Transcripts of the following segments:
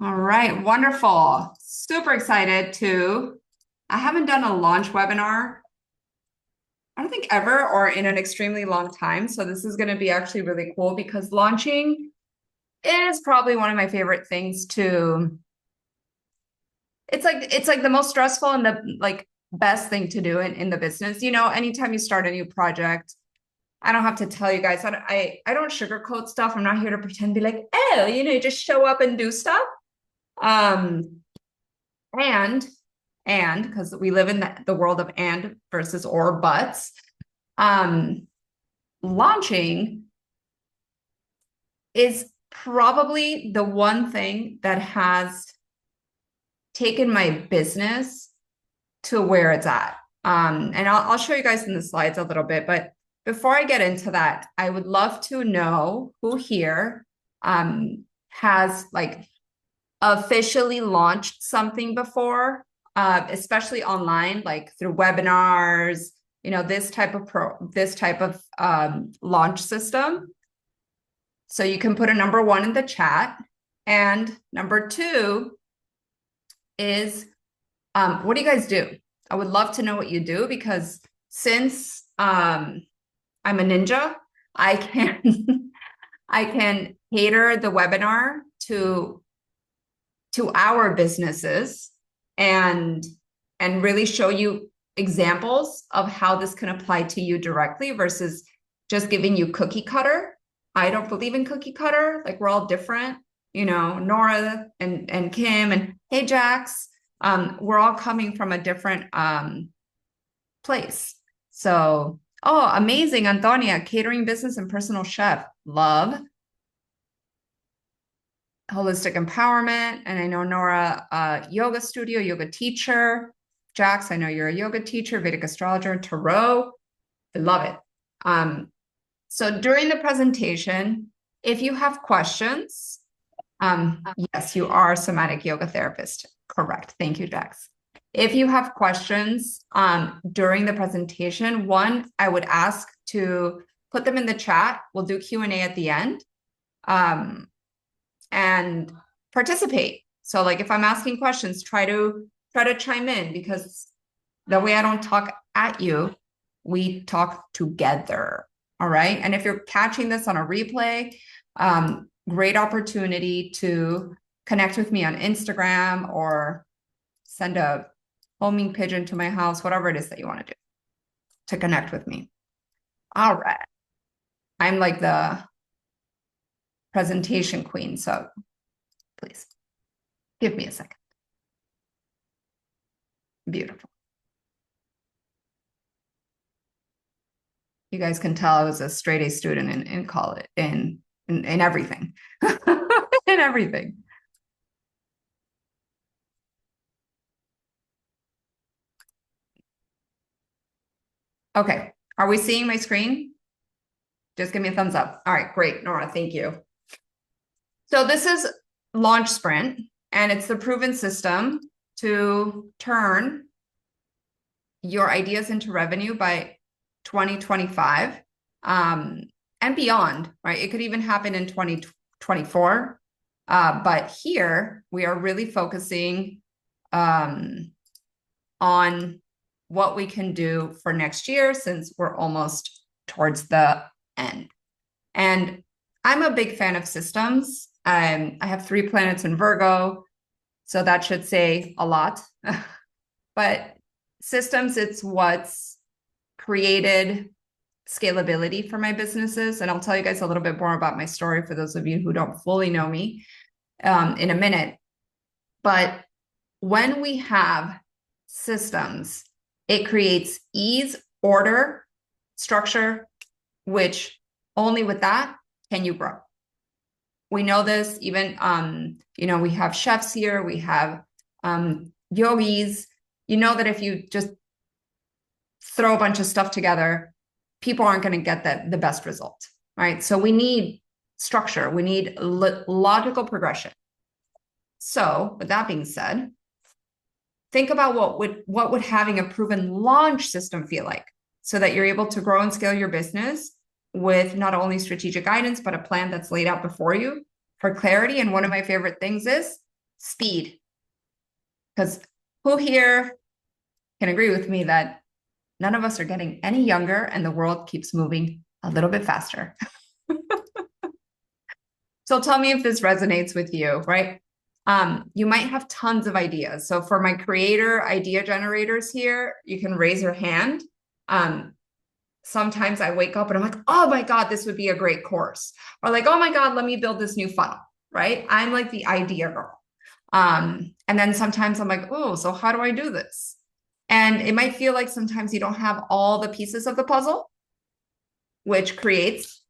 All right, wonderful. Super excited to. I haven't done a launch webinar, I don't think ever, or in an extremely long time. So this is going to be actually really cool because launching is probably one of my favorite things to. It's like the most stressful and the best thing to do in the business. Anytime you start a new project, I don't have to tell you guys. I don't sugarcoat stuff. I'm not here to pretend be like, oh, you just show up and do stuff. Um, and because we live in the world of and versus or buts, um, launching is probably the one thing that has taken my business to where it's at. And I'll show you guys in the slides a little bit, but before I get into that, I would love to know who here has officially launched something before, especially online, like through webinars, this type of launch system. So you can put a number one in the chat. And number two is, what do you guys do? I would love to know what you do because since I'm a ninja, I can I can cater the webinar to our businesses and really show you examples of how this can apply to you directly versus just giving you cookie cutter. I don't believe in cookie cutter. Like we're all different, Nora and Kim and hey Jax. We're all coming from a different place. So, oh, amazing, Antonia, catering business and personal chef. Love. Holistic empowerment. And I know Nora, yoga studio, yoga teacher. Jax, I know you're a yoga teacher, Vedic astrologer, tarot. I love it. So during the presentation, if you have questions, yes, you are a somatic yoga therapist. Correct. Thank you, Jax. If you have questions during the presentation, one, I would ask to put them in the chat. We'll do Q&A at the end. And participate. So like if I'm asking questions, try to chime in because that way I don't talk at you. We talk together. All right. And if you're catching this on a replay, great opportunity to connect with me on Instagram or send a homing pigeon to my house, whatever it is that you want to do to connect with me. All right. I'm like the presentation queen, so please give me a second. Beautiful. You guys can tell I was a straight A student in college, in everything, in everything. Okay, are we seeing my screen? Just give me a thumbs up. All right, great, Nora, thank you. So this is Launch Sprint, and it's the proven system to turn your ideas into revenue by 2025 and beyond, right? It could even happen in 2024. But here we are really focusing on what we can do for next year since we're almost towards the end. And I'm a big fan of systems. I have 3 planets in Virgo, so that should say a lot. But systems, it's what's created scalability for my businesses. And I'll tell you guys a little bit more about my story for those of you who don't fully know me in a minute. But when we have systems, it creates ease, order, structure, which only with that can you grow. We know this even, we have chefs here, we have yogis. You know that if you just throw a bunch of stuff together, people aren't going to get the best result, right? So we need structure. We need logical progression. So with that being said, think about what would having a proven launch system feel like so that you're able to grow and scale your business with not only strategic guidance, but a plan that's laid out before you for clarity. And one of my favorite things is speed. Because who here can agree with me that none of us are getting any younger and the world keeps moving a little bit faster? So tell me if this resonates with you, right? You might have tons of ideas. So for my creator idea generators here, you can raise your hand. Sometimes I wake up and I'm like, oh my God, this would be a great course. Or like, oh my God, let me build this new funnel, right? I'm like the idea girl. And then sometimes I'm like, oh, so how do I do this? And it might feel like sometimes you don't have all the pieces of the puzzle, which creates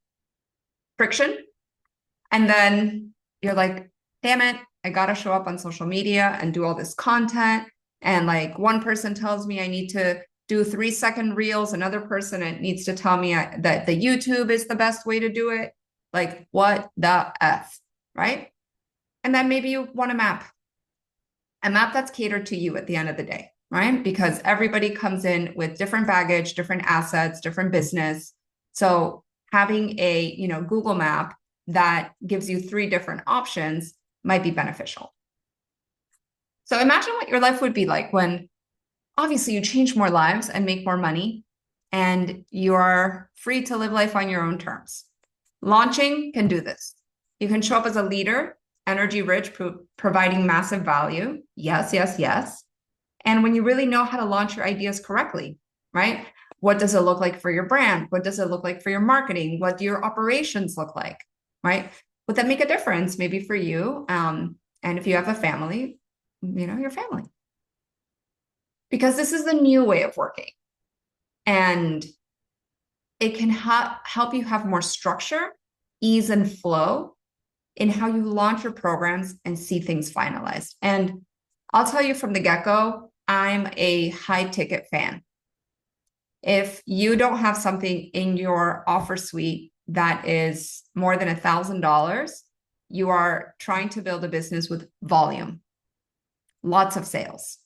friction. And then you're like, damn it, I gotta show up on social media and do all this content. And like one person tells me I need to do 3-second reels. Another person needs to tell me that the YouTube is the best way to do it. Like, what the F, right? And then maybe you want a map that's catered to you at the end of the day, right? Because everybody comes in with different baggage, different assets, different business. So having a, Google map that gives you 3 different options might be beneficial. So imagine what your life would be like when obviously you change more lives and make more money and you're free to live life on your own terms. Launching can do this. You can show up as a leader, energy rich, providing massive value. Yes, yes, yes. And when you really know how to launch your ideas correctly, right? What does it look like for your brand? What does it look like for your marketing? What do your operations look like, right? Would that make a difference maybe for you? And if you have a family, your family. Because this is the new way of working. And it can help you have more structure, ease, and flow in how you launch your programs and see things finalized. And I'll tell you from the get-go, I'm a high ticket fan. If you don't have something in your offer suite that is more than $1,000, you are trying to build a business with volume, lots of sales,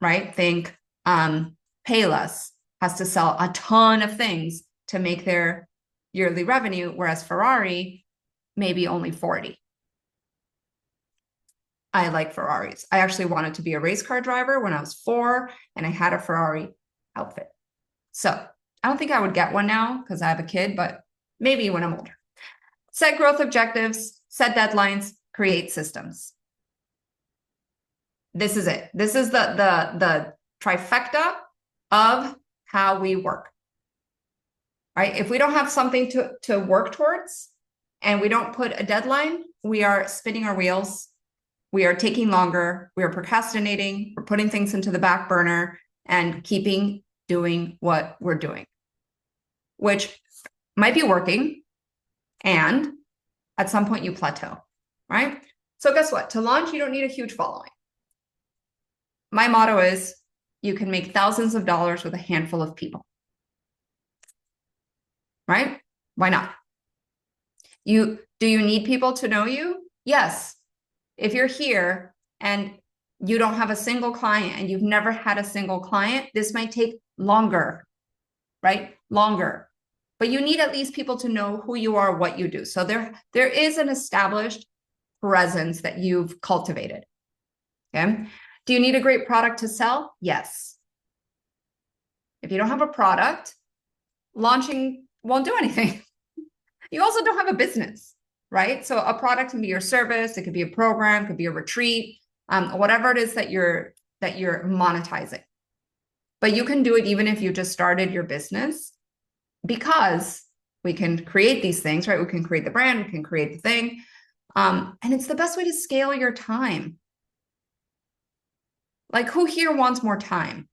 right? Think Payless has to sell a ton of things to make their yearly revenue, whereas Ferrari maybe only 40. I like Ferraris. I actually wanted to be a race car driver when I was 4, and I had a Ferrari outfit. So I don't think I would get one now because I have a kid, but maybe when I'm older. Set growth objectives, set deadlines, create systems. This is it. This is the trifecta of how we work, right? If we don't have something to work towards and we don't put a deadline, we are spinning our wheels. We are taking longer. We are procrastinating. We're putting things into the back burner and keeping doing what we're doing, which might be working. And at some point you plateau, right? So guess what? To launch, you don't need a huge following. My motto is you can make thousands of dollars with a handful of people, right? Why not? Do you need people to know you? Yes. If you're here and you don't have a single client and you've never had a single client, this might take longer, right? Longer. But you need at least people to know who you are, what you do. So there is an established presence that you've cultivated. Okay. Do you need a great product to sell? Yes. If you don't have a product, launching won't do anything. You also don't have a business, right? So a product can be your service, it could be a program, it could be a retreat, whatever it is that you're monetizing. But you can do it even if you just started your business, because we can create these things, right? We can create the brand, we can create the thing. And it's the best way to scale your time. Like, who here wants more time?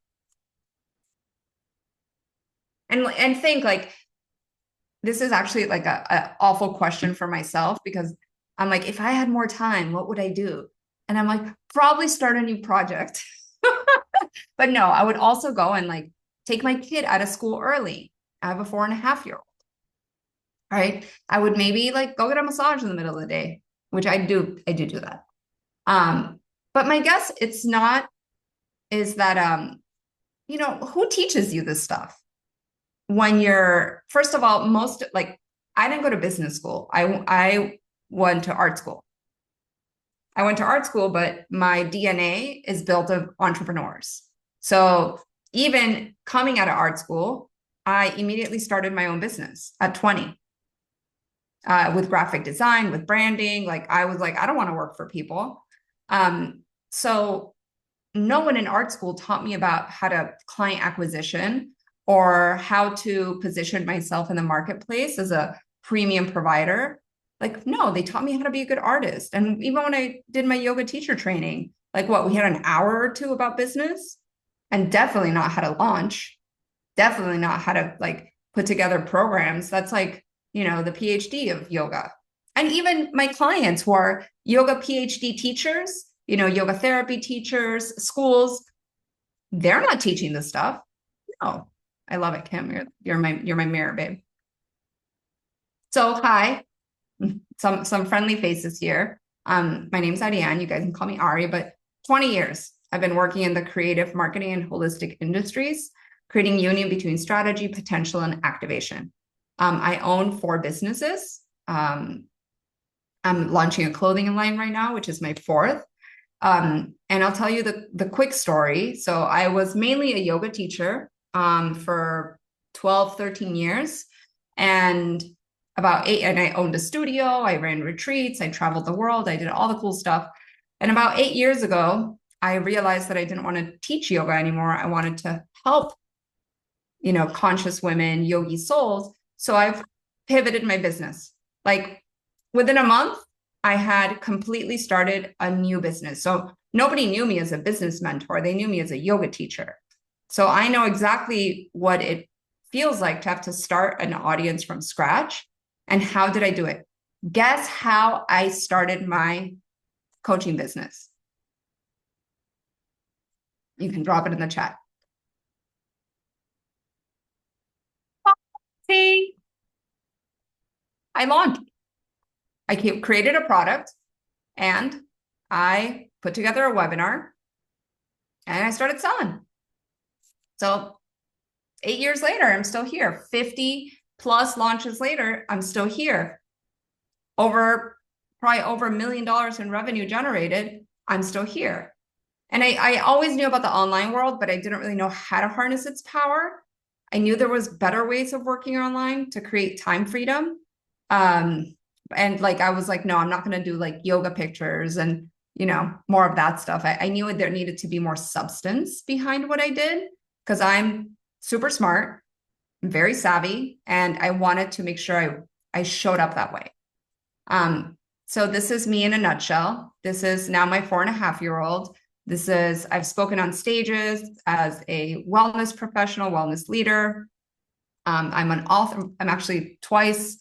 And think like, this is actually like a awful question for myself, because I'm like, if I had more time, what would I do? And I'm like, probably start a new project. But no, I would also go and like take my kid out of school early. I have a 4.5-year-old. Right. I would maybe like go get a massage in the middle of the day, which I do that. But my guess is that who teaches you this stuff? When you're, first of all, I didn't go to business school. I went to art school. I went to art school, but my DNA is built of entrepreneurs. So even coming out of art school, I immediately started my own business at 20 with graphic design, with branding. Like I was like, I don't want to work for people. So no one in art school taught me about how to client acquisition or how to position myself in the marketplace as a premium provider. Like, no, they taught me how to be a good artist. And even when I did my yoga teacher training, like what, we had an hour or two about business and definitely not how to launch, definitely not how to like put together programs. That's like, you know, the PhD of yoga. And even my clients who are yoga PhD teachers, you know, yoga therapy teachers, schools, they're not teaching this stuff. No, I love it, Kim. You're my mirror, babe. So hi, some friendly faces here. My name's Adiane. You guys can call me Ari, but 20 years I've been working in the creative marketing and holistic industries, creating union between strategy, potential, and activation. I own 4 businesses. I'm launching a clothing line right now, which is my 4th. And I'll tell you the quick story. So I was mainly a yoga teacher for 12, 13 years. And about 8, and I owned a studio, I ran retreats, I traveled the world, I did all the cool stuff. And about 8 years ago, I realized that I didn't want to teach yoga anymore. I wanted to help, you know, conscious women, yogi souls. So I've pivoted my business. Like within a month, I had completely started a new business. So nobody knew me as a business mentor. They knew me as a yoga teacher. So I know exactly what it feels like to have to start an audience from scratch. And how did I do it? Guess how I started my coaching business? You can drop it in the chat. See, I launched. I created a product and I put together a webinar and I started selling. So 8 years later, I'm still here. 50 plus launches later, I'm still here. Probably over $1 million in revenue generated, I'm still here. And I always knew about the online world, but I didn't really know how to harness its power. I knew there was better ways of working online to create time freedom. And like, I was like, no, I'm not going to do like yoga pictures and, you know, more of that stuff. I knew there needed to be more substance behind what I did because I'm super smart, very savvy, and I wanted to make sure I showed up that way. So this is me in a nutshell. This is now my 4.5-year-old. I've spoken on stages as a wellness professional, wellness leader. I'm an author. I'm actually twice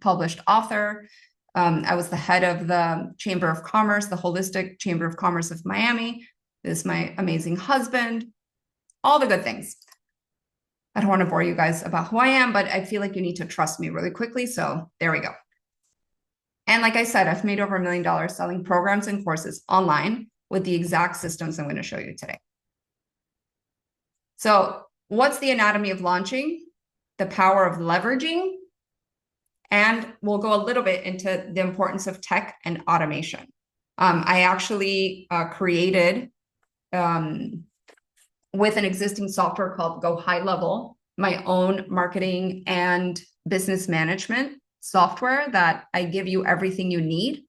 published author. I was the head of the Chamber of Commerce, the Holistic Chamber of Commerce of Miami. This is my amazing husband, all the good things. I don't want to bore you guys about who I am, but I feel like you need to trust me really quickly. So there we go. And like I said, I've made over $1 million selling programs and courses online with the exact systems I'm going to show you today. So what's the anatomy of launching? The power of leveraging. And we'll go a little bit into the importance of tech and automation. I actually created with an existing software called Go High Level, my own marketing and business management software that I give you everything you need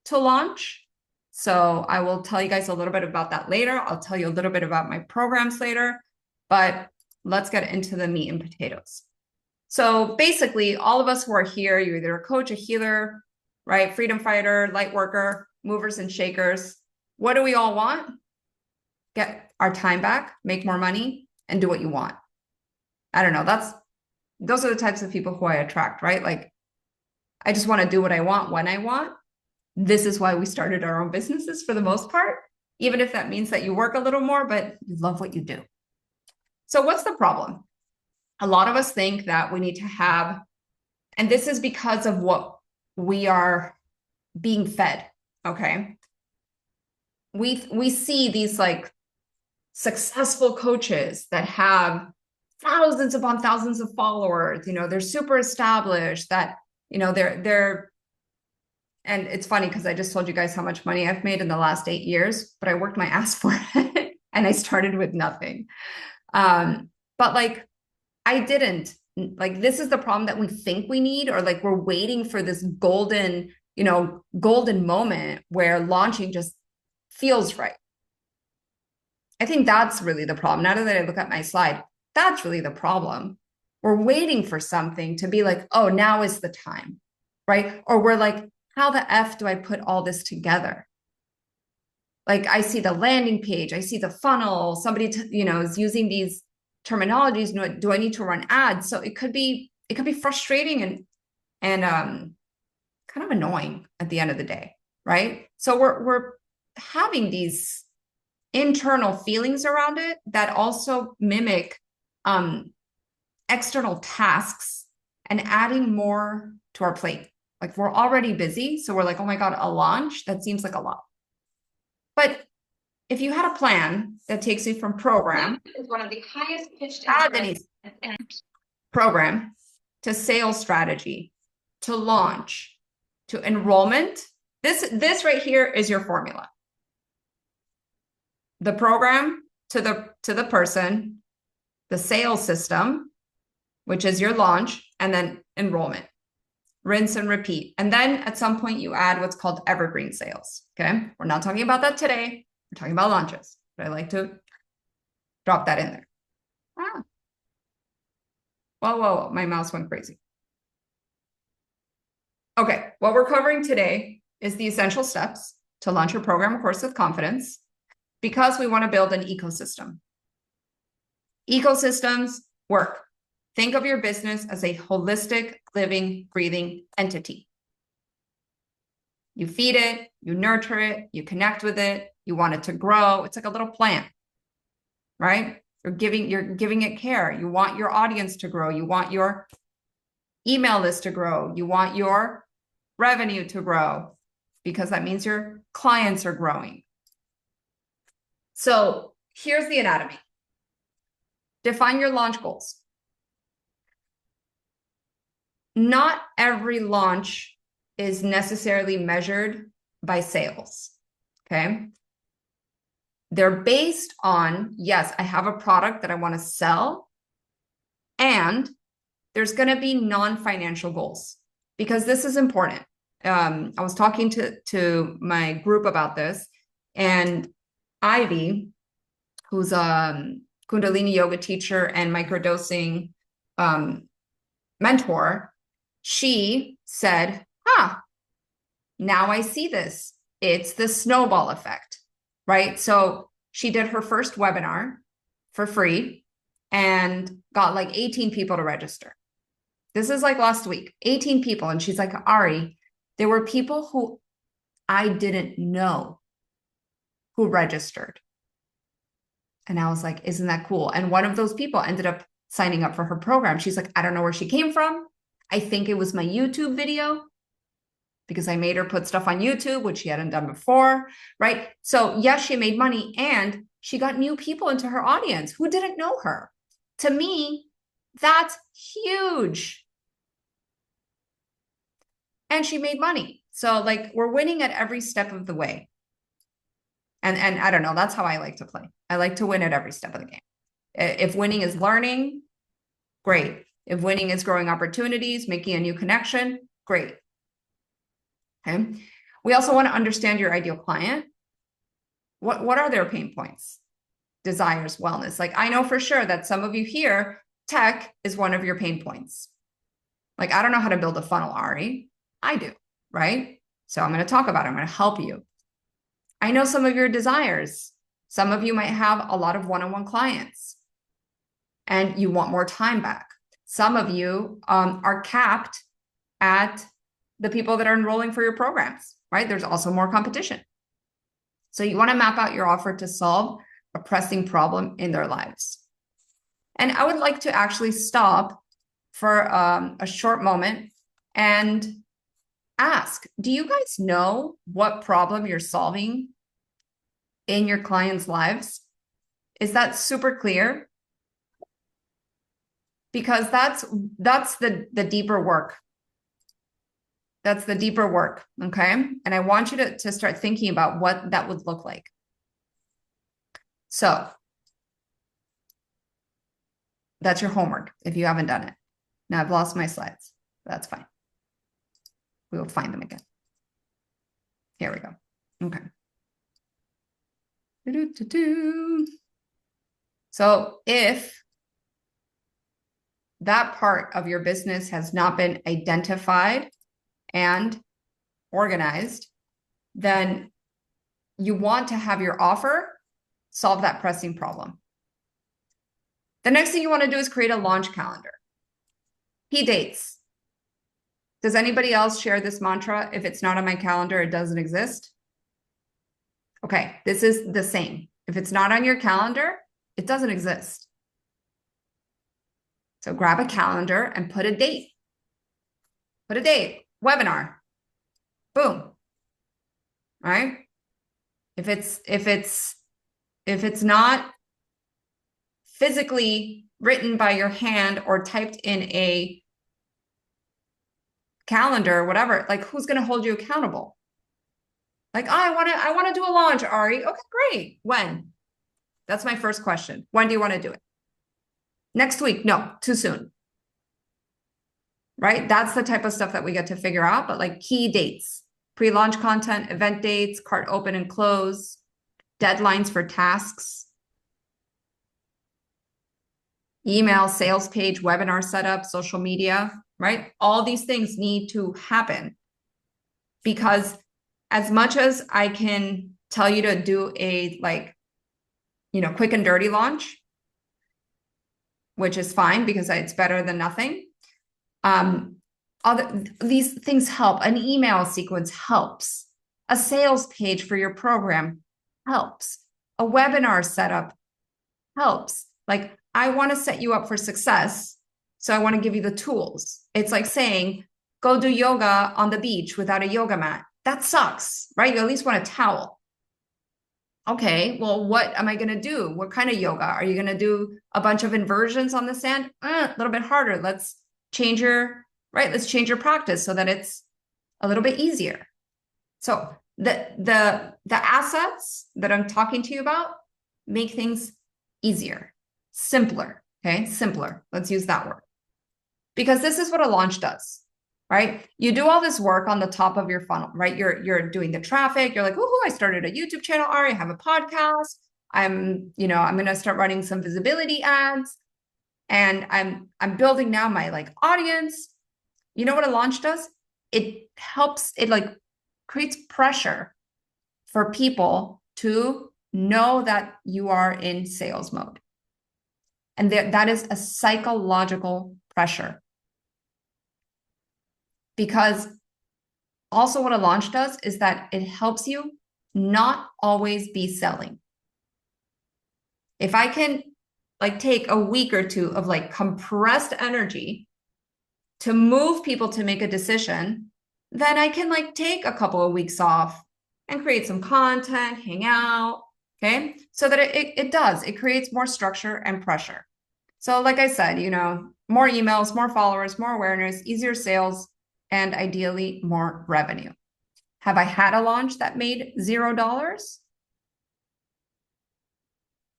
to launch. So I will tell you guys a little bit about that later. I'll tell you a little bit about my programs later, but let's get into the meat and potatoes. So basically, all of us who are here, you're either a coach, a healer, right? Freedom fighter, light worker, movers and shakers. What do we all want? Get our time back, make more money, and do what you want. I don't know. Those are the types of people who I attract, right? Like, I just want to do what I want when I want. This is why we started our own businesses for the most part, even if that means that you work a little more, but you love what you do. So what's the problem? A lot of us think that we need to have, and this is because of what we are being fed, okay? We see these like successful coaches that have thousands upon thousands of followers, you know, they're super established, that, you know, they're and it's funny because I just told you guys how much money I've made in the last 8 years, but I worked my ass for it and I started with nothing. But like I didn't. Like this is the problem that we think we need, or like we're waiting for this golden, golden moment where launching just feels right. I think that's really the problem. Now that I look at my slide, that's really the problem. We're waiting for something to be like, oh, now is the time, right? Or we're like, how the F do I put all this together? Like I see the landing page, I see the funnel, somebody, is using these terminologies. Do I need to run ads? So it could be frustrating and kind of annoying at the end of the day, right? So we're having these internal feelings around it that also mimic external tasks and adding more to our plate. Like we're already busy, so we're like, oh my God, a launch? That seems like a lot. But if you had a plan that takes you from program is one of the highest pitched program to sales strategy to launch to enrollment, this right here is your formula. The program to the person, the sales system, which is your launch, and then enrollment. Rinse and repeat. And then at some point you add what's called evergreen sales. Okay. We're not talking about that today. We're talking about launches, but I like to drop that in there. Whoa, my mouse went crazy. Okay, what we're covering today is the essential steps to launch your program or course with confidence because we want to build an ecosystem. Ecosystems work. Think of your business as a holistic, living, breathing entity. You feed it, you nurture it, you connect with it, you want it to grow. It's like a little plant, right? You're giving it care. You want your audience to grow. You want your email list to grow. You want your revenue to grow because that means your clients are growing. So here's the anatomy. Define your launch goals. Not every launch is necessarily measured by sales, okay? They're based on, yes, I have a product that I want to sell, and there's going to be non-financial goals because this is important. I was talking to my group about this, and Ivy, who's a Kundalini yoga teacher and microdosing mentor, she said, now I see this. It's the snowball effect, right? So she did her first webinar for free and got like 18 people to register. This is like last week, 18 people. And she's like, Ari, there were people who I didn't know who registered. And I was like, isn't that cool? And one of those people ended up signing up for her program. She's like, I don't know where she came from. I think it was my YouTube video because I made her put stuff on YouTube, which she hadn't done before, right? So yes, she made money and she got new people into her audience who didn't know her. To me, that's huge. And she made money. So like we're winning at every step of the way. And I don't know, that's how I like to play. I like to win at every step of the game. If winning is learning, great. If winning is growing opportunities, making a new connection, great. Okay. We also want to understand your ideal client. What are their pain points? Desires, wellness. Like I know for sure that some of you here, tech is one of your pain points. Like I don't know how to build a funnel, Ari. I do, right? So I'm going to talk about it. I'm going to help you. I know some of your desires. Some of you might have a lot of one-on-one clients and you want more time back. Some of you are capped at the people that are enrolling for your programs, right? There's also more competition. So you want to map out your offer to solve a pressing problem in their lives. And I would like to actually stop for a short moment and ask, do you guys know what problem you're solving in your clients' lives? Is that super clear? Because that's the deeper work. That's the deeper work, okay? And I want you to start thinking about what that would look like. So that's your homework if you haven't done it. Now I've lost my slides. That's fine. We will find them again. Here we go. Okay. So if that part of your business has not been identified and organized, then you want to have your offer solve that pressing problem. The next thing you want to do is create a launch calendar. Key dates. Does anybody else share this mantra? If it's not on my calendar, it doesn't exist. Okay, this is the same. If it's not on your calendar, it doesn't exist. So grab a calendar and put a date. Put a date. Webinar. Boom. All right. If it's not physically written by your hand or typed in a calendar, whatever, like who's going to hold you accountable? Like, oh, I want to do a launch, Ari. Okay, great. When? That's my first question. When do you want to do it? Next week? No, too soon. Right? That's the type of stuff that we get to figure out, but like key dates, pre-launch content, event dates, cart open and close, deadlines for tasks, email, sales page, webinar setup, social media, right? All these things need to happen because as much as I can tell you to do a quick and dirty launch, which is fine because it's better than nothing. These things help. An email sequence helps. A sales page for your program helps. A webinar setup helps. Like, I want to set you up for success, so I want to give you the tools. It's like saying, go do yoga on the beach without a yoga mat. That sucks, right? You at least want a towel. Okay, well, what am I going to do? What kind of yoga? Are you going to do a bunch of inversions on the sand? A little bit harder. Let's change your practice so that it's a little bit easier. So the assets that I'm talking to you about make things easier, simpler, okay? Simpler. Let's use that word. Because this is what a launch does, right? You do all this work on the top of your funnel, right? You're doing the traffic. You're like, oh, I started a YouTube channel, Ari, I have a podcast. I'm going to start running some visibility ads and I'm building now my like audience. You know what a launch does? It helps, it like creates pressure for people to know that you are in sales mode. And that is a psychological pressure. Because also what a launch does is that it helps you not always be selling. If I can like take a week or two of like compressed energy to move people to make a decision, then I can like take a couple of weeks off and create some content, hang out, okay? So that it creates more structure and pressure. So like I said, more emails, more followers, more awareness, easier sales, and ideally more revenue. Have I had a launch that made $0?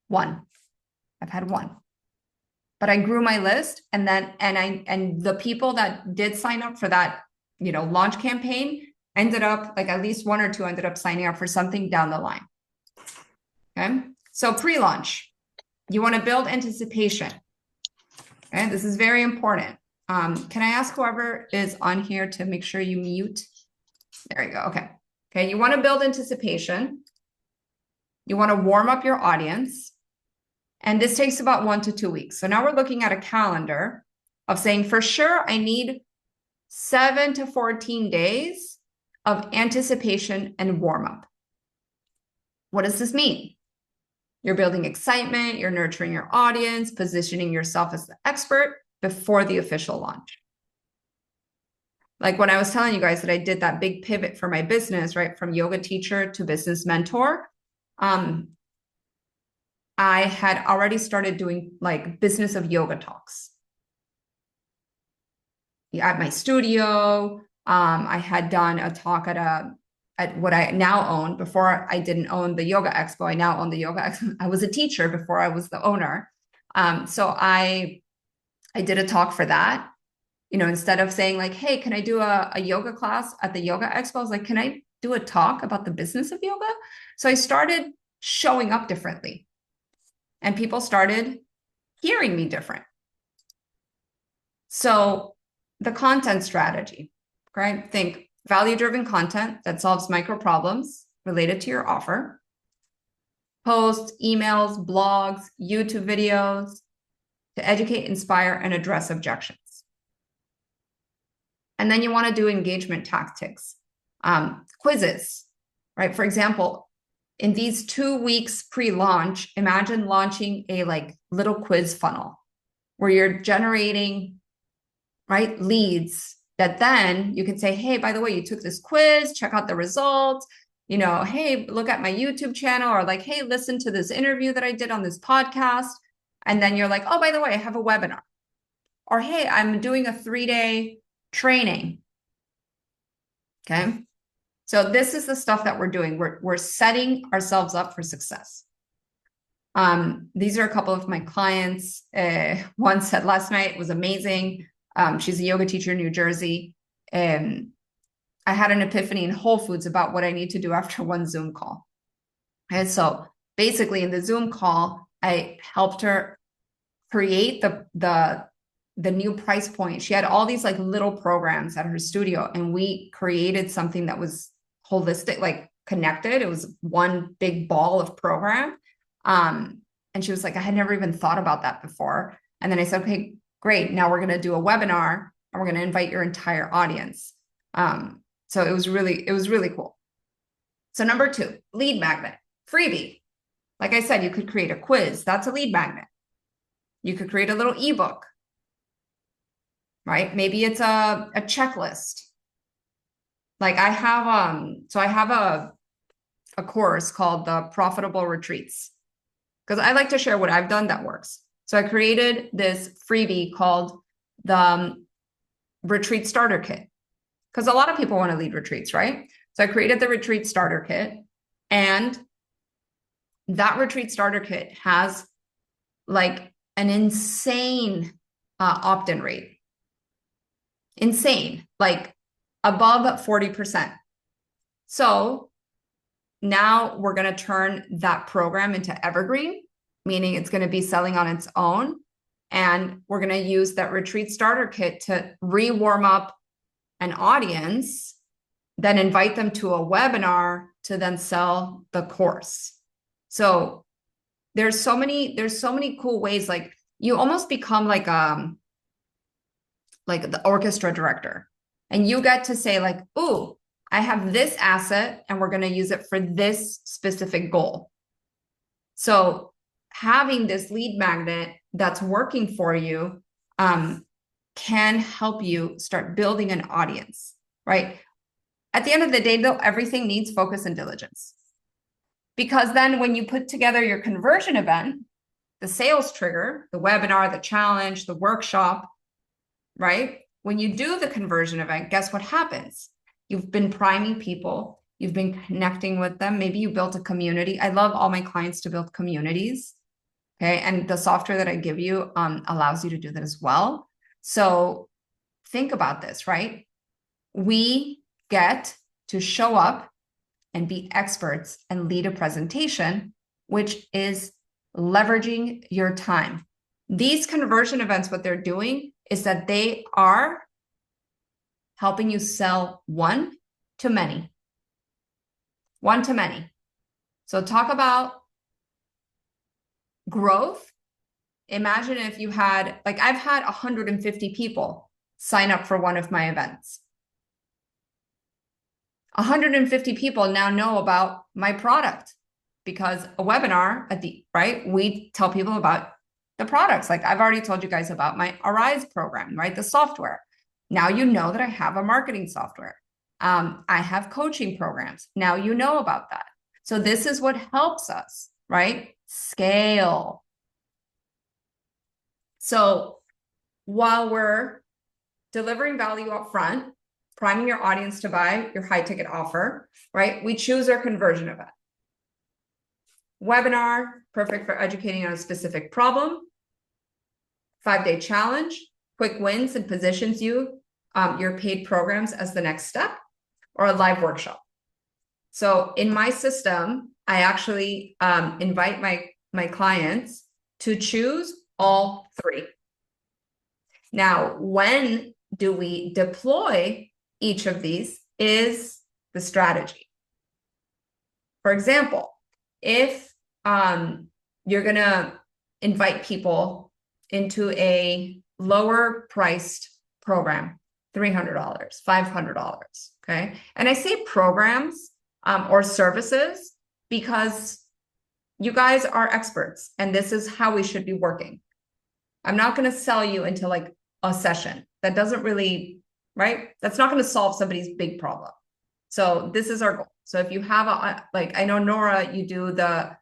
One. I've had one. But I grew my list and the people that did sign up for that, launch campaign ended up like at least one or two ended up signing up for something down the line. Okay. So pre-launch, you want to build anticipation. Okay. This is very important. Can I ask whoever is on here to make sure you mute? There you go. Okay. Okay. You want to build anticipation. You want to warm up your audience. And this takes about 1 to 2 weeks. So now we're looking at a calendar of saying, for sure, I need 7 to 14 days of anticipation and warm up. What does this mean? You're building excitement, you're nurturing your audience, positioning yourself as the expert before the official launch. Like when I was telling you guys that I did that big pivot for my business, right? From yoga teacher to business mentor. I had already started doing like business of yoga talks. Yeah, at my studio, I had done a talk at what I now own. Before I didn't own the Yoga Expo, I now own the Yoga Expo. I was a teacher before I was the owner. So I did a talk for that. Instead of saying like, hey, can I do a yoga class at the Yoga Expo? I was like, can I do a talk about the business of yoga? So I started showing up differently, and people started hearing me different. So the content strategy, right? Think value-driven content that solves micro problems related to your offer. Posts, emails, blogs, YouTube videos to educate, inspire, and address objections. And then you want to do engagement tactics, quizzes, right? For example, in these 2 weeks pre-launch, imagine launching a little quiz funnel where you're generating, right, leads that then you can say, hey, by the way, you took this quiz, check out the results, hey, look at my YouTube channel, or like, hey, listen to this interview that I did on this podcast. And then you're like, oh, by the way, I have a webinar. Or, hey, I'm doing a 3-day training. Okay. So this is the stuff that we're doing. We're setting ourselves up for success. These are a couple of my clients. One said last night was amazing. She's a yoga teacher in New Jersey. And I had an epiphany in Whole Foods about what I need to do after one Zoom call. And so basically in the Zoom call, I helped her create the new price point. She had all these little programs at her studio, and we created something that was holistic, connected. It was one big ball of program. And she was like, I had never even thought about that before. And then I said, okay, great. Now we're going to do a webinar and we're going to invite your entire audience. So it was really cool. So number 2, lead magnet, freebie. Like I said, you could create a quiz. That's a lead magnet. You could create a little ebook, right? Maybe it's a checklist. Like I have a course called the Profitable Retreats, because I like to share what I've done that works. So I created this freebie called the Retreat Starter Kit, because a lot of people want to lead retreats, right? So I created the Retreat Starter Kit, and that Retreat Starter Kit has an insane opt-in rate. Insane, above 40%. So now we're going to turn that program into evergreen, meaning it's going to be selling on its own. And we're going to use that Retreat Starter Kit to re-warm up an audience, then invite them to a webinar to then sell the course. So there's so many cool ways. You almost become like the orchestra director, and you get to say ooh, I have this asset and we're going to use it for this specific goal. So having this lead magnet that's working for you can help you start building an audience, right? At the end of the day, though, everything needs focus and diligence. Because then when you put together your conversion event, the sales trigger, the webinar, the challenge, the workshop, right? When you do the conversion event, guess what happens? You've been priming people. You've been connecting with them. Maybe you built a community. I love all my clients to build communities. Okay. And the software that I give you allows you to do that as well. So think about this, right? We get to show up and be experts and lead a presentation, which is leveraging your time. These conversion events, what they're doing is that they are helping you sell one to many. One to many. So talk about growth. Imagine if you had, I've had 150 people sign up for one of my events. 150 people now know about my product, because a webinar right, we tell people about the products. I've already told you guys about my Arise program, right? The software. Now you know that I have a marketing software. I have coaching programs. Now you know about that. So this is what helps us, right? Scale. So while we're delivering value up front, priming your audience to buy your high ticket offer, right? We choose our conversion event. Webinar, perfect for educating on a specific problem. 5-day challenge, quick wins and positions you your paid programs as the next step, or a live workshop. So in my system, I actually invite my clients to choose all three. Now, when do we deploy each of these is the strategy. For example, if you're going to invite people into a lower priced program, $300, $500, okay? And I say programs or services because you guys are experts and this is how we should be working. I'm not going to sell you into like a session. That doesn't really, right? That's not going to solve somebody's big problem. So this is our goal. So if you have like, I know Nora, you do the,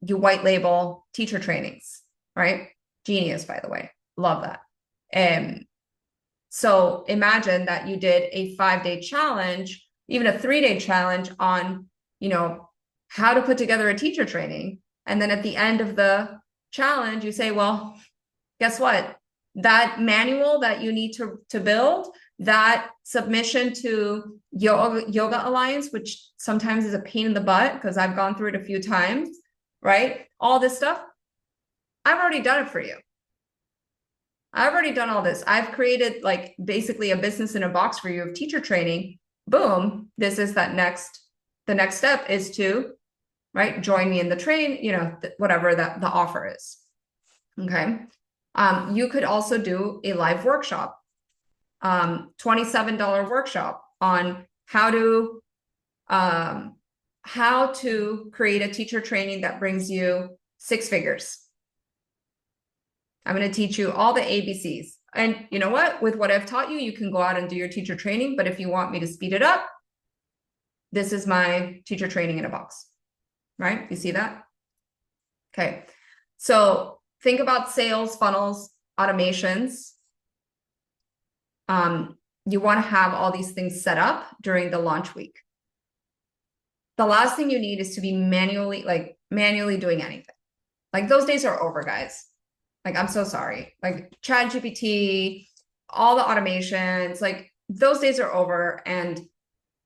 you white label teacher trainings, right? Genius, by the way. Love that. And so imagine that you did a 5-day challenge, even a 3-day challenge on, you know, how to put together a teacher training. And then at the end of the challenge, you say, well, guess what? That manual that you need to build, that submission to Yoga Alliance, which sometimes is a pain in the butt because I've gone through it a few times, right? All this stuff, I've already done it for you. I've already done all this. I've created like basically a business in a box for you of teacher training. Boom. This is the next step is to, right, join me in the train, you know, whatever that the offer is. Okay. You could also do a live workshop, $27 workshop on how to create a teacher training that brings you 6 figures. I'm going to teach you all the ABCs. And you know what? With what I've taught you, you can go out and do your teacher training. But if you want me to speed it up, this is my teacher training in a box, right? You see that? Okay. So think about sales funnels, automations. You want to have all these things set up during the launch week. The last thing you need is to be manually doing anything. Like those days are over, guys. Like, I'm so sorry. Like ChatGPT, all the automations, like those days are over. And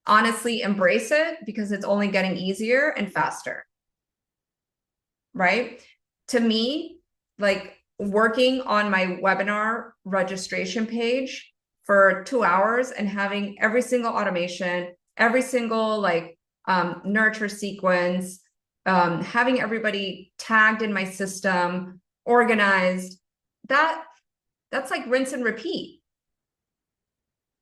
honestly, embrace it because it's only getting easier and faster. Right? To me, like working on my webinar registration page for 2 hours and having every single automation, every single like nurture sequence, having everybody tagged in my system, organized, that's like rinse and repeat.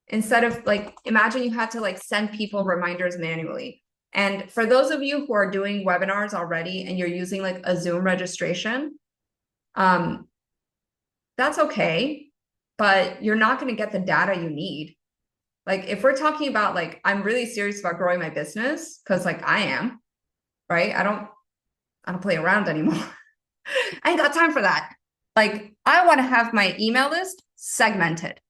Instead of like, imagine you had to like send people reminders manually. And for those of you who are doing webinars already and you're using like a Zoom registration, that's okay, but you're not going to get the data you need. Like if we're talking about like, I'm really serious about growing my business because like I am, right? I don't play around anymore. I ain't got time for that. Like I want to have my email list segmented.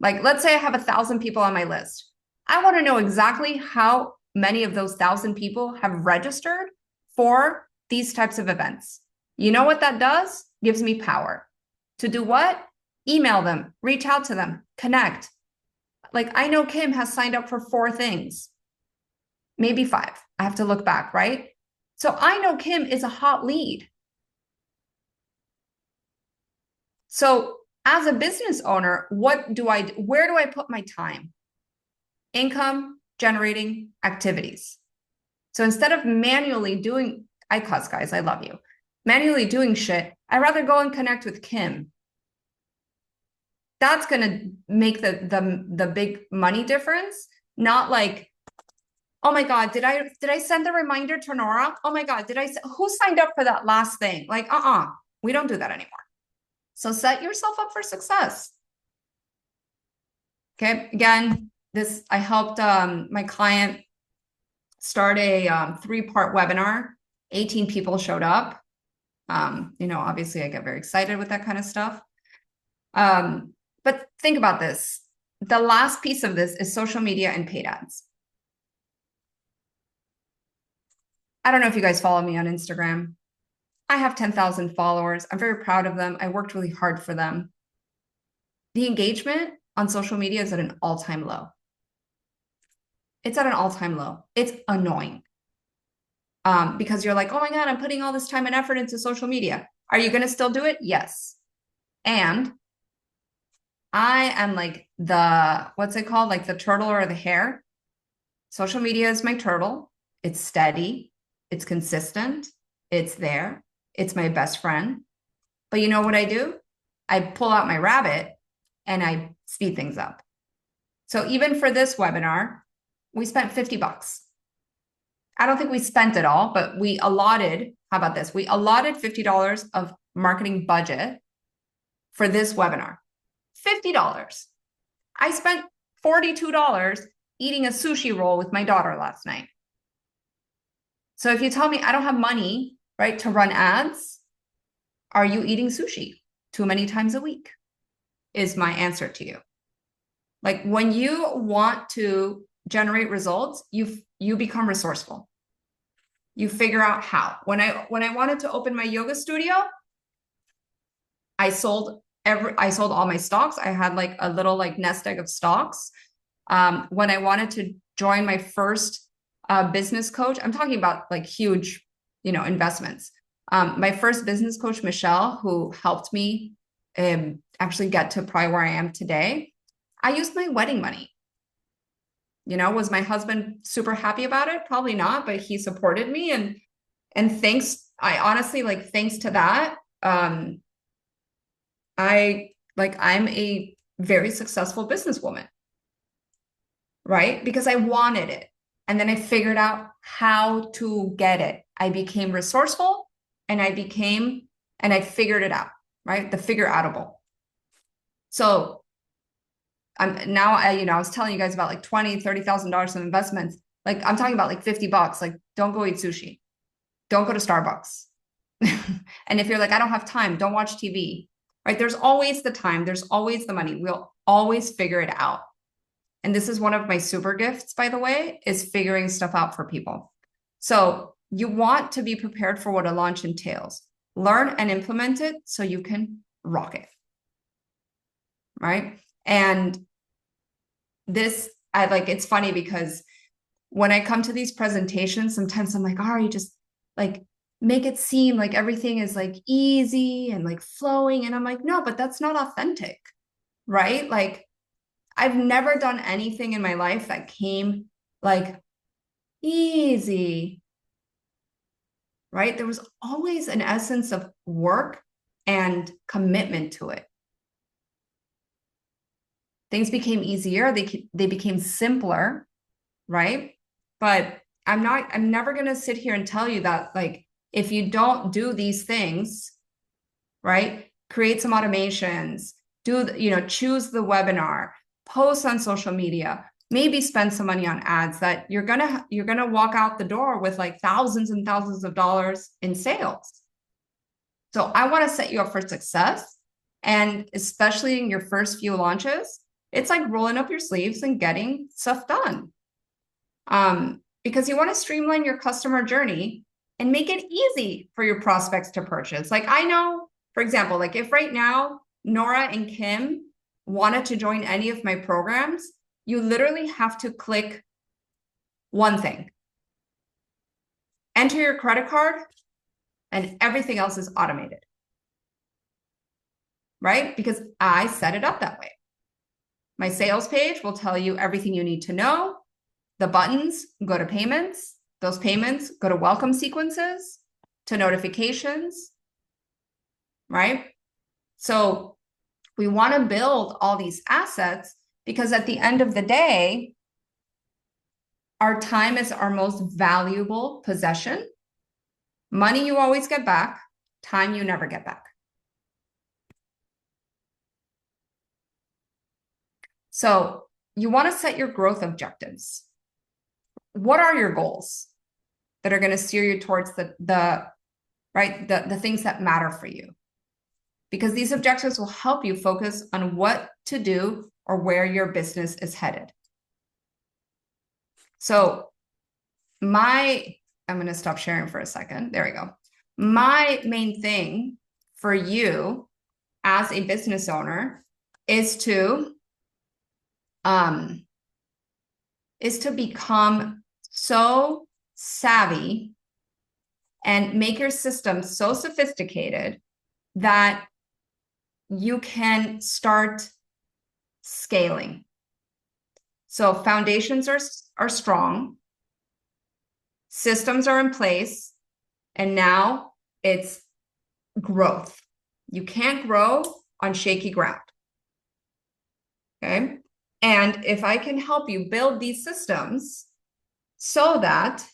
Like let's say I have 1,000 people on my list. I want to know exactly how many of those 1,000 people have registered for these types of events. You know what that does? Gives me power. To do what? Email them, reach out to them, connect. Like I know Kim has signed up for 4 things, maybe 5. I have to look back, right? So I know Kim is a hot lead. So as a business owner, where do I put my time? Income generating activities. So instead of manually doing, I cuss guys, I love you. Manually doing shit, I'd rather go and connect with Kim. That's going to make the big money difference. Not like, oh my God, did I send the reminder to Nora? Oh my God, who signed up for that last thing? Like, we don't do that anymore. So set yourself up for success. Okay. Again, I helped my client start a 3-part webinar. 18 people showed up. Obviously I get very excited with that kind of stuff. But think about this. the last piece of this is social media and paid ads. I don't know if you guys follow me on Instagram. I have 10,000 followers. I'm very proud of them. I worked really hard for them. The engagement on social media is at an all-time low. It's at an all-time low. It's annoying. Because you're like, oh my God, I'm putting all this time and effort into social media. Are you going to still do it? Yes. And I am like what's it called? Like the turtle or the hare. Social media is my turtle. It's steady. It's consistent. It's there. It's my best friend. But you know what I do? I pull out my rabbit and I speed things up. So even for this webinar, we spent 50 bucks. I don't think we spent it all, but we allotted, how about this? We allotted $50 of marketing budget for this webinar. $50. I spent $42 eating a sushi roll with my daughter last night. So if you tell me I don't have money, right, to run ads, are you eating sushi too many times a week? Is my answer to you. Like when you want to generate results, you become resourceful. You figure out how. When I wanted to open my yoga studio, I sold all my stocks. I had like a little like nest egg of stocks. When I wanted to join my first business coach, I'm talking about like huge, investments. My first business coach, Michelle, who helped me actually get to probably where I am today, I used my wedding money. Was my husband super happy about it? Probably not, but he supported me. And thanks to that, I'm a very successful businesswoman, right? Because I wanted it. And then I figured out how to get it. I became resourceful and I figured it out, right? The figure outable. So I was telling you guys about like $20,000, $30,000 of investments. Like I'm talking about like 50 bucks. Like don't go eat sushi. Don't go to Starbucks. And if you're like, I don't have time, don't watch TV, right? There's always the time. There's always the money. We'll always figure it out. And this is one of my super gifts, by the way, is figuring stuff out for people. So you want to be prepared for what a launch entails. Learn and implement it so you can rock it, right? And it's funny because when I come to these presentations, sometimes I'm like, you just like make it seem like everything is like easy and like flowing. And I'm like, no, but that's not authentic, right? Like I've never done anything in my life that came like easy, right? There was always an essence of work and commitment to it. Things became easier. They became simpler, right? But I'm never going to sit here and tell you that like, if you don't do these things, right? Create some automations, choose the webinar, post on social media, maybe spend some money on ads, that you're going to walk out the door with like thousands and thousands of dollars in sales. So I want to set you up for success. And especially in your first few launches, it's like rolling up your sleeves and getting stuff done. Because you want to streamline your customer journey and make it easy for your prospects to purchase. Like I know, for example, like if right now Nora and Kim wanted to join any of my programs, you literally have to click one thing. Enter your credit card and everything else is automated, right? Because I set it up that way. My sales page will tell you everything you need to know. The buttons go to payments. Those payments go to welcome sequences, to notifications, right? So we want to build all these assets because at the end of the day, our time is our most valuable possession. Money you always get back, time you never get back. So you want to set your growth objectives. What are your goals that are going to steer you towards the things that matter for you? Because these objectives will help you focus on what to do or where your business is headed. So I'm going to stop sharing for a second. There we go. My main thing for you as a business owner is to become so savvy and make your system so sophisticated that you can start scaling. So foundations are strong, systems are in place, and now it's growth. You can't grow on shaky ground. Okay. And if I can help you build these systems so that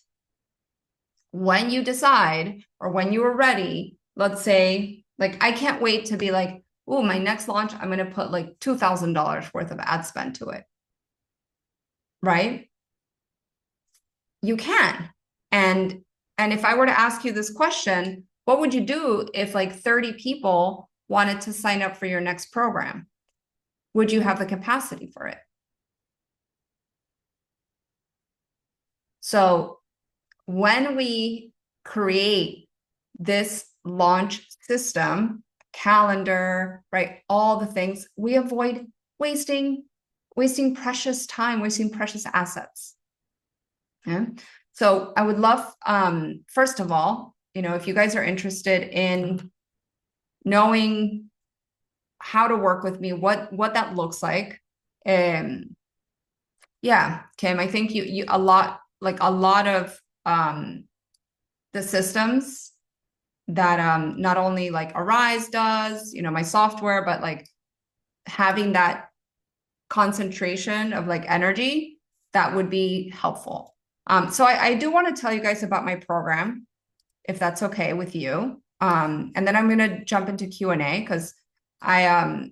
when you decide or when you are ready, let's say, like, I can't wait to be like, oh, my next launch, I'm going to put like $2,000 worth of ad spend to it. Right? You can. And if I were to ask you this question, what would you do if like 30 people wanted to sign up for your next program? Would you have the capacity for it? So when we create this launch system, calendar, right, all the things, we avoid wasting precious time, wasting precious assets. Yeah. So I would love, first of all, if you guys are interested in knowing how to work with me, what that looks like. Yeah, Kim, I think you a lot of the systems that not only like Arise does, my software, but like having that concentration of like energy, that would be helpful. So I do want to tell you guys about my program, if that's okay with you. And then I'm going to jump into Q&A because I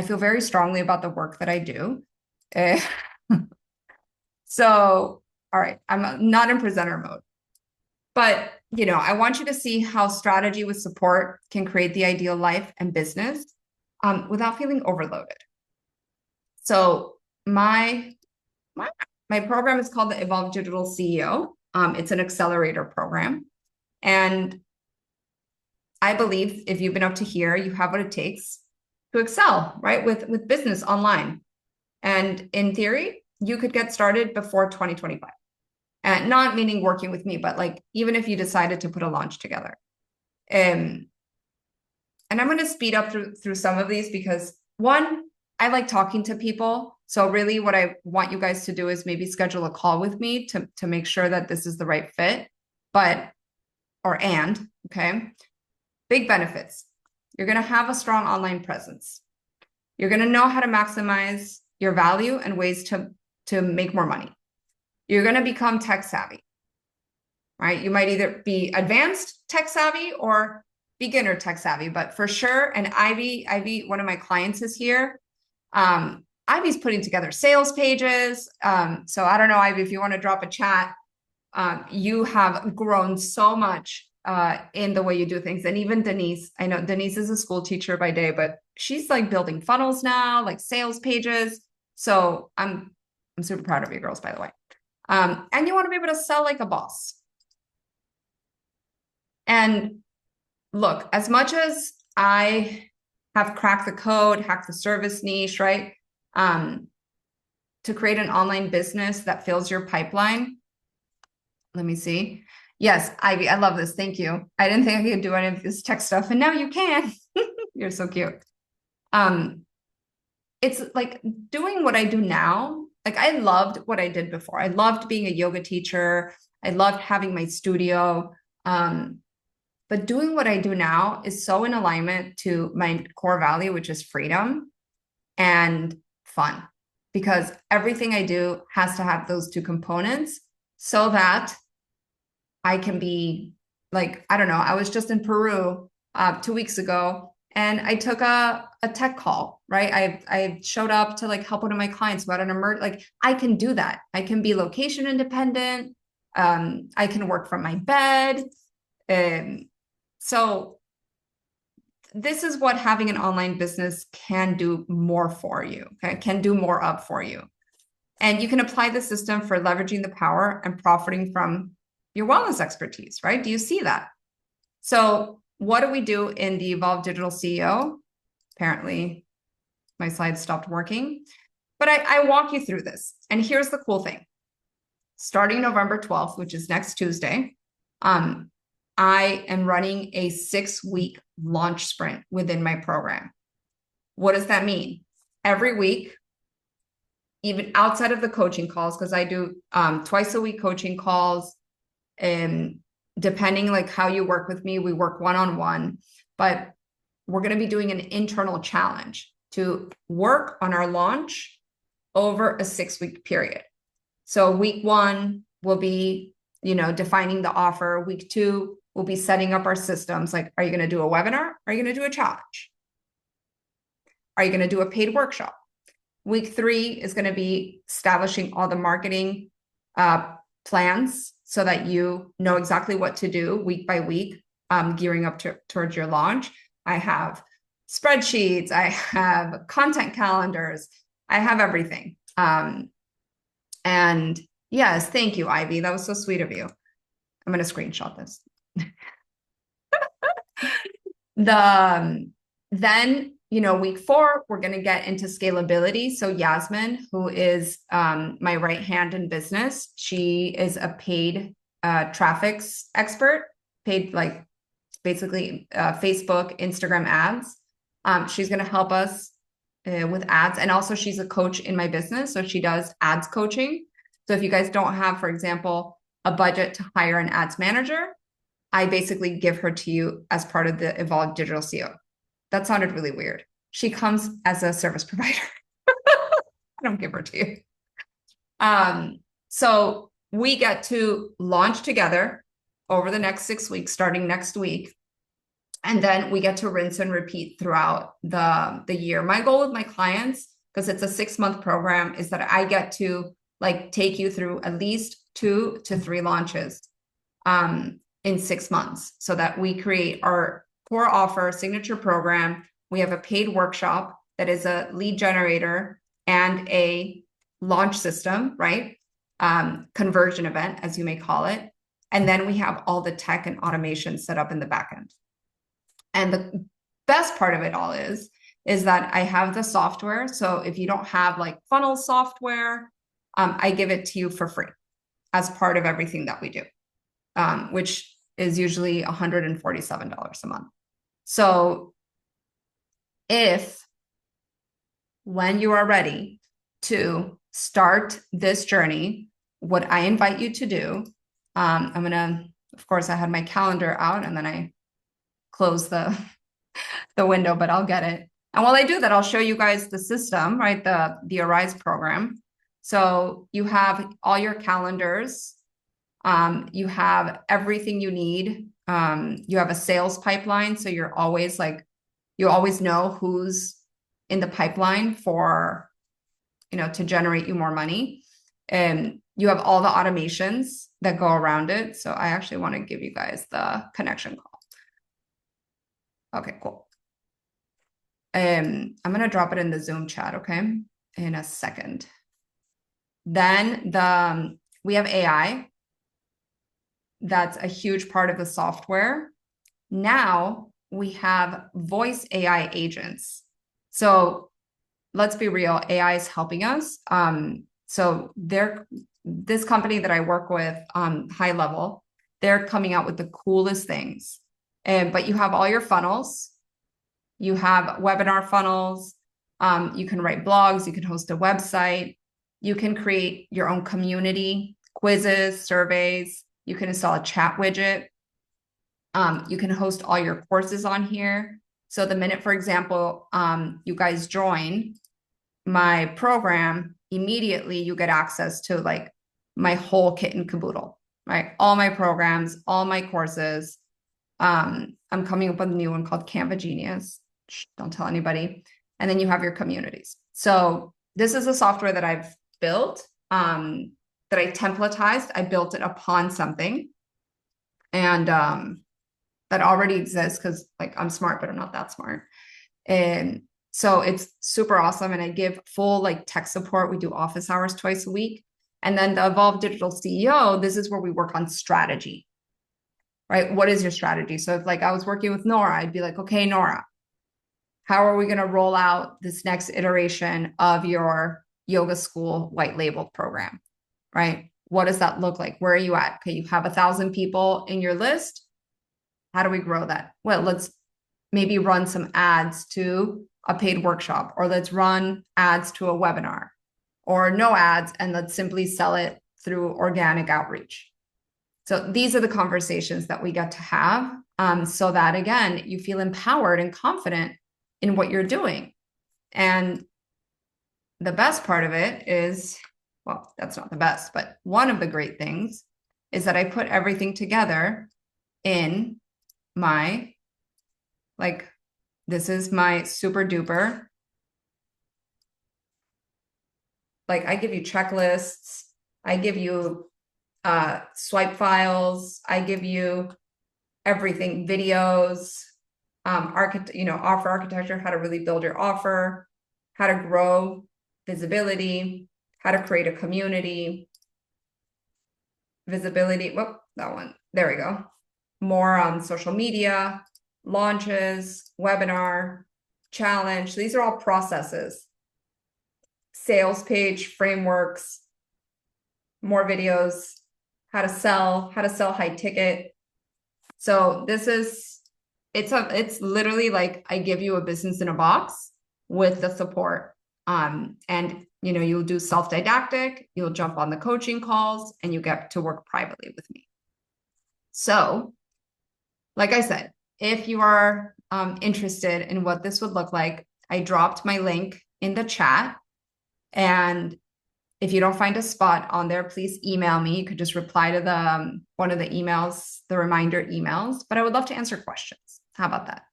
feel very strongly about the work that I do. So, all right, I'm not in presenter mode, but I want you to see how strategy with support can create the ideal life and business without feeling overloaded. So my program is called the Evolve Digital CEO. It's an accelerator program. And I believe if you've been up to here, you have what it takes to excel, right? With business online. And in theory, you could get started before 2025. And not meaning working with me, but like even if you decided to put a launch together. And I'm going to speed up through some of these because one, I like talking to people. So really what I want you guys to do is maybe schedule a call with me to make sure that this is the right fit. Okay. Big benefits. You're going to have a strong online presence. You're going to know how to maximize your value and ways to make more money. You're going to become tech savvy, right? You might either be advanced tech savvy or beginner tech savvy, but for sure, and Ivy, one of my clients is here. Ivy's putting together sales pages. So I don't know, Ivy, if you want to drop a chat, you have grown so much in the way you do things. And even Denise, I know Denise is a school teacher by day, but she's like building funnels now, like sales pages. So I'm super proud of you girls, by the way. And you want to be able to sell like a boss. And look, as much as I have cracked the code, hacked the service niche, right? To create an online business that fills your pipeline. Let me see. Yes, Ivy, I love this. Thank you. I didn't think I could do any of this tech stuff, and now you can. You're so cute. It's like doing what I do now. Like I loved what I did before. I loved being a yoga teacher. I loved having my studio. But doing what I do now is so in alignment to my core value, which is freedom and fun, because everything I do has to have those two components so that I can be like, I don't know, I was just in Peru 2 weeks ago and I took a tech call, right? I showed up to like help one of my clients about an like I can do that. I can be location independent. I can work from my bed. So this is what having an online business can do more for you, okay? Can do more up for you. And you can apply the system for leveraging the power and profiting from your wellness expertise, right? Do you see that? So what do we do in the Evolve Digital CEO? Apparently, my slides stopped working, but I walk you through this. And here's the cool thing. Starting November 12th, which is next Tuesday, I am running a 6-week launch sprint within my program. What does that mean? Every week, even outside of the coaching calls, because I do twice a week coaching calls, and depending like how you work with me, we work one-on-one, but we're going to be doing an internal challenge to work on our launch over a 6-week period. So week 1 will be, defining the offer. Week 2, we'll be setting up our systems. Like, are you going to do a webinar? Are you going to do a challenge? Are you going to do a paid workshop? Week 3 is going to be establishing all the marketing plans so that you know exactly what to do week by week, gearing up towards your launch. I have spreadsheets, I have content calendars, I have everything. And yes, thank you, Ivy. That was so sweet of you. I'm going to screenshot this. Then, week 4, we're going to get into scalability. So Yasmin, who is my right hand in business, she is a paid traffic expert, paid like basically Facebook, Instagram ads. She's going to help us with ads. And also she's a coach in my business. So she does ads coaching. So if you guys don't have, for example, a budget to hire an ads manager, I basically give her to you as part of the Evolve Digital CEO. That sounded really weird. She comes as a service provider. I don't give her to you. So we get to launch together over the next 6 weeks, starting next week. And then we get to rinse and repeat throughout the year. My goal with my clients, because it's a 6-month program, is that I get to take you through at least 2 to 3 launches in 6 months, so that we create our core offer, signature program. We have a paid workshop that is a lead generator and a launch system, right? Conversion event, as you may call it. And then we have all the tech and automation set up in the back end. And the best part of it all is that I have the software. So if you don't have funnel software, I give it to you for free as part of everything that we do, which is usually $147 a month. So when you are ready to start this journey, what I invite you to do, of course, I had my calendar out and then I closed the window, but I'll get it. And while I do that, I'll show you guys the system, right? The Arise program. So you have all your calendars. You have everything you need. You have a sales pipeline. So you always know who's in the pipeline for, to generate you more money. And you have all the automations that go around it. So I actually want to give you guys the connection call. Okay, cool. I'm going to drop it in the Zoom chat, okay, in a second. Then we have AI. That's a huge part of the software. Now we have voice AI agents. So let's be real, AI is helping us. So this company that I work with, High Level, they're coming out with the coolest things. But you have all your funnels. You have webinar funnels. You can write blogs. You can host a website. You can create your own community, quizzes, surveys. You can install a chat widget. You can host all your courses on here. So the minute, for example, you guys join my program, immediately you get access to my whole kit and caboodle, right? All my programs, all my courses. I'm coming up with a new one called Canva Genius. Shh, don't tell anybody. And then you have your communities. So this is a software that I've built, that I templatized. I built it upon something. And that already exists because like I'm smart, but I'm not that smart. And so it's super awesome. And I give full like tech support. We do office hours twice a week. And then the Evolve Digital CEO, this is where we work on strategy, right? What is your strategy? So if like I was working with Nora, I'd be like, okay, Nora, how are we going to roll out this next iteration of your yoga school white label program, right? What does that look like? Where are you at? Okay, you have 1,000 people in your list. How do we grow that? Well, let's maybe run some ads to a paid workshop, or let's run ads to a webinar, or no ads, and let's simply sell it through organic outreach. So these are the conversations that we get to have, so that again, you feel empowered and confident in what you're doing. And the best part of it is, well, that's not the best, but one of the great things is that I put everything together in my, like, this is my super duper, like I give you checklists, I give you swipe files, I give you everything, videos, offer architecture, how to really build your offer, how to grow visibility, how to create a community, visibility. Whoop, that one. There we go. More on social media, launches, webinar, challenge. These are all processes. Sales page, frameworks, more videos, how to sell high ticket. So this is, it's literally like I give you a business in a box with the support. And you'll do self-didactic, you'll jump on the coaching calls, and you get to work privately with me. So, like I said, if you are interested in what this would look like, I dropped my link in the chat. And if you don't find a spot on there, please email me. You could just reply to the one of the emails, the reminder emails, but I would love to answer questions. How about that?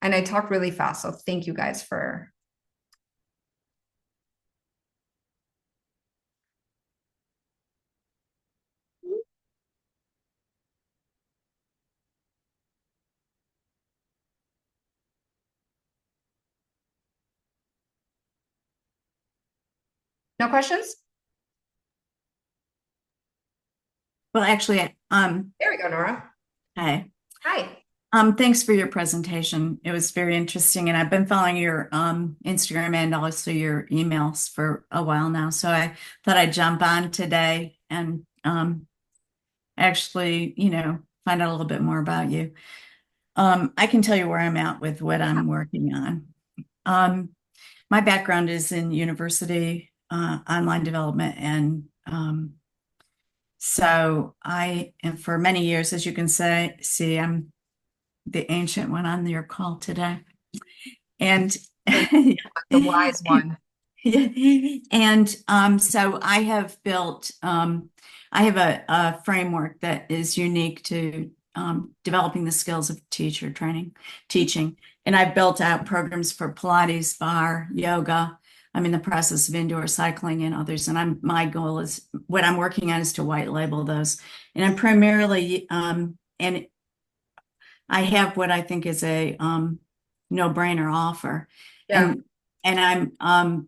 And I talk really fast, so thank you guys for. No questions? Well, actually, There we go, Nora. hi. Hi. Thanks for your presentation. It was very interesting, and I've been following your Instagram and also your emails for a while now. So I thought I'd jump on today and actually, find out a little bit more about you. I can tell you where I'm at with what Yeah. I'm working on. Um, my background is in university online development, and so I, and for many years, as you can see, I'm the ancient one on your call today. And The, the wise one. and so I have built I have a framework that is unique to developing the skills of teaching. And I've built out programs for Pilates, bar, yoga. I'm in the process of indoor cycling and others. And my goal is what I'm working on is to white label those. And I'm primarily and I have what I think is a no-brainer offer. Yeah. And I'm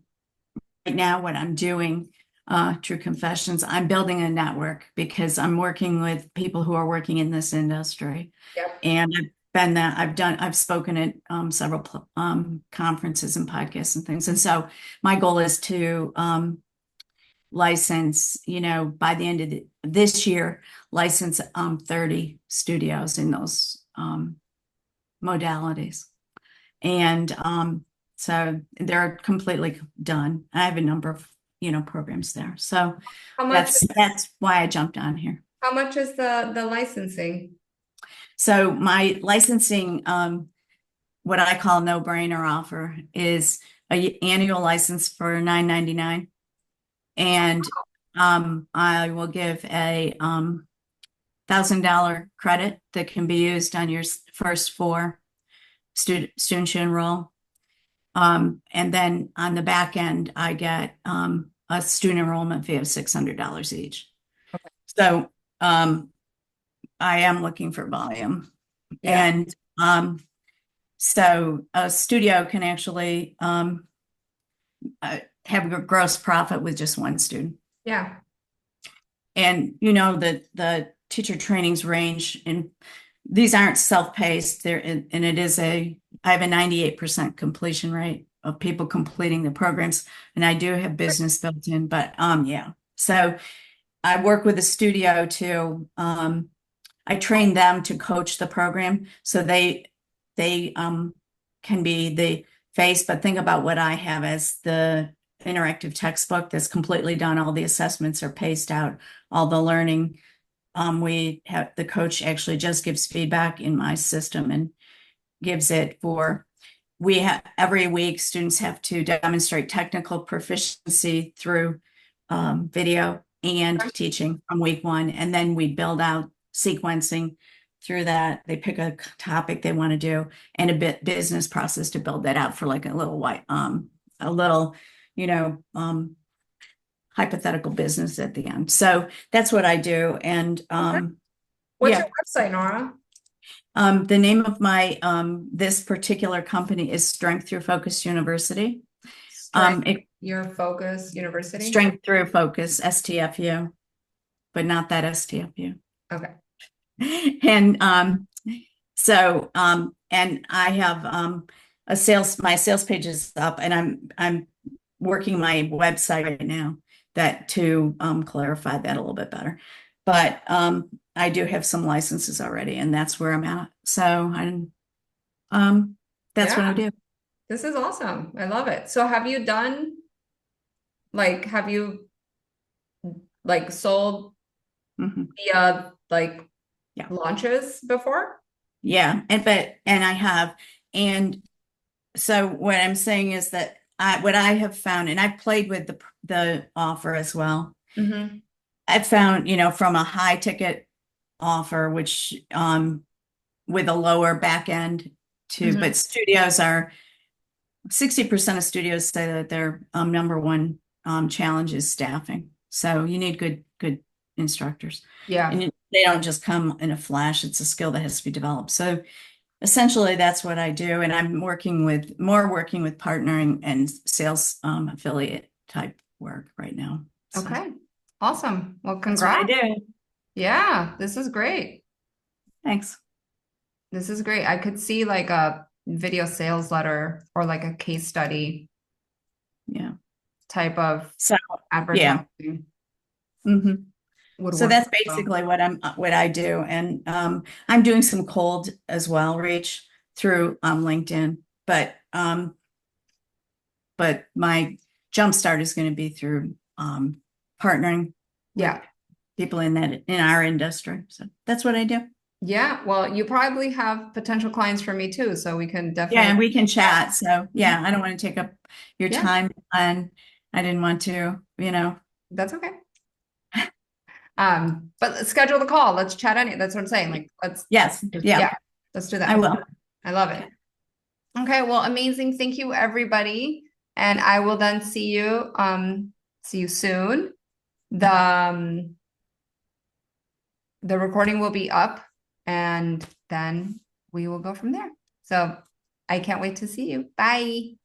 right now what I'm doing, True Confessions, I'm building a network because I'm working with people who are working in this industry. Yep. And I've spoken at several conferences and podcasts and things. And so my goal is to license, by the end of this year, license 30 studios in those modalities. And so they're completely done. I have a number of, programs there. So How much that's why I jumped on here. how much is the licensing? So my licensing, what I call no-brainer offer is a annual license for $9.99. And I will give a $1,000 credit that can be used on your first 4 students who enroll. And then on the back end, I get a student enrollment fee of $600 each. So I am looking for volume. Yeah. And so a studio can actually have a gross profit with just one student. Yeah. And you know the teacher trainings range, and these aren't self-paced. And it is I have a 98% completion rate of people completing the programs, and I do have business built in, but yeah. So I work with a studio to I train them to coach the program so they can be the face, but think about what I have as the interactive textbook that's completely done. All the assessments are paced out, all the learning. We have the coach actually just gives feedback in my system and gives it for we have every week students have to demonstrate technical proficiency through video and teaching from week one, and then we build out sequencing through that. They pick a topic they want to do and a bit business process to build that out for like a little a little, you know, hypothetical business at the end. So that's what I do. And What's yeah, your website, Nora? the name of my this particular company is Strength Through Focus University. Your Focus University. Strength Through Focus, STFU, but not that STFU. Okay. And so and I have my sales page is up, and I'm working my website right now that to clarify that a little bit better. But I do have some licenses already, and that's where I'm at. So that's what I do. This is awesome. I love it. So have you done have you sold via Yeah. launches before? Yeah, and I have, and so what I'm saying is that what I have found, and I've played with the offer as well. Mm-hmm. I've found, you know, from a high ticket offer, which with a lower back end to, but studios are 60% of studios say that their number one challenge is staffing. So you need good instructors. Yeah. And they don't just come in a flash. It's a skill that has to be developed. So essentially that's what I do. And I'm working with partnering and sales affiliate type work right now. So Okay. Awesome. Well, that's what I congrats. do. Yeah, this is great. Thanks. This is great. I could see like a video sales letter or like a case study Yeah. type of So advertising. Would so work that's well. basically what I do. And I'm doing some cold as well, reach through LinkedIn, but my jumpstart is going to be through partnering Yeah. people in our industry. So that's what I do. Yeah. Well, you probably have potential clients for me too, so we can definitely. Yeah, and we can chat. So yeah, I don't want to take up your time, and I didn't want to, you know. That's okay. But let's schedule the call. Let's chat that's what I'm saying. Like, yes, yeah, let's do that. I will. I love it. Okay, well, amazing. Thank you, everybody. And I will then see you soon. The recording will be up, and then we will go from there. So I can't wait to see you. Bye.